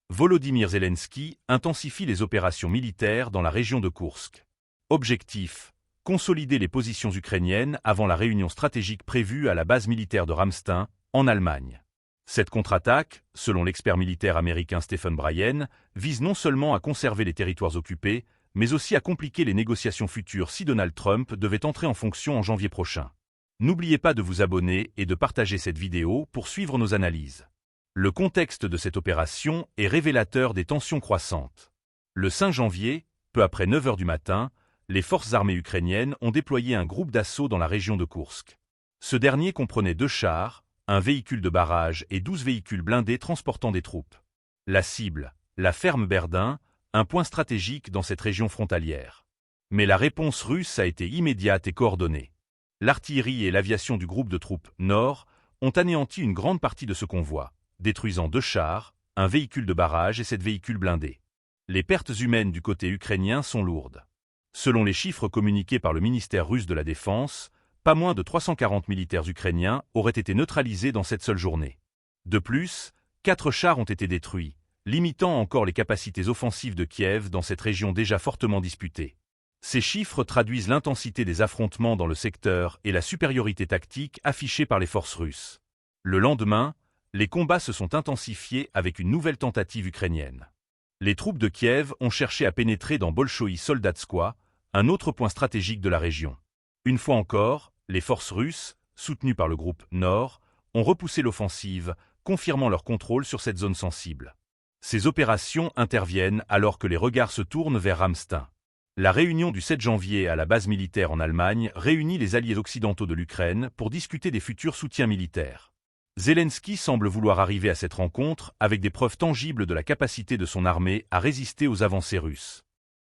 Volodymyr Zelensky intensifie les opérations militaires dans la région de Koursk. Objectif: consolider les positions ukrainiennes avant la réunion stratégique prévue à la base militaire de Ramstein, en Allemagne. Cette contre-attaque, selon l'expert militaire américain Stephen Bryan, vise non seulement à conserver les territoires occupés, mais aussi à compliquer les négociations futures si Donald Trump devait entrer en fonction en janvier prochain. N'oubliez pas de vous abonner et de partager cette vidéo pour suivre nos analyses. Le contexte de cette opération est révélateur des tensions croissantes. Le 5 janvier, peu après 9 h du matin, les forces armées ukrainiennes ont déployé un groupe d'assaut dans la région de Koursk. Ce dernier comprenait 2 chars, un véhicule de barrage et 12 véhicules blindés transportant des troupes. La cible, la ferme Berdin, un point stratégique dans cette région frontalière. Mais la réponse russe a été immédiate et coordonnée. L'artillerie et l'aviation du groupe de troupes Nord ont anéanti une grande partie de ce convoi, détruisant 2 chars, un véhicule de barrage et 7 véhicules blindés. Les pertes humaines du côté ukrainien sont lourdes. Selon les chiffres communiqués par le ministère russe de la Défense, pas moins de 340 militaires ukrainiens auraient été neutralisés dans cette seule journée. De plus, 4 chars ont été détruits, limitant encore les capacités offensives de Kiev dans cette région déjà fortement disputée. Ces chiffres traduisent l'intensité des affrontements dans le secteur et la supériorité tactique affichée par les forces russes. Le lendemain, les combats se sont intensifiés avec une nouvelle tentative ukrainienne. Les troupes de Kiev ont cherché à pénétrer dans Bolchoï-Soldatskoye, un autre point stratégique de la région. Une fois encore, les forces russes, soutenues par le groupe Nord, ont repoussé l'offensive, confirmant leur contrôle sur cette zone sensible. Ces opérations interviennent alors que les regards se tournent vers Ramstein. La réunion du 7 janvier à la base militaire en Allemagne réunit les alliés occidentaux de l'Ukraine pour discuter des futurs soutiens militaires. Zelensky semble vouloir arriver à cette rencontre avec des preuves tangibles de la capacité de son armée à résister aux avancées russes.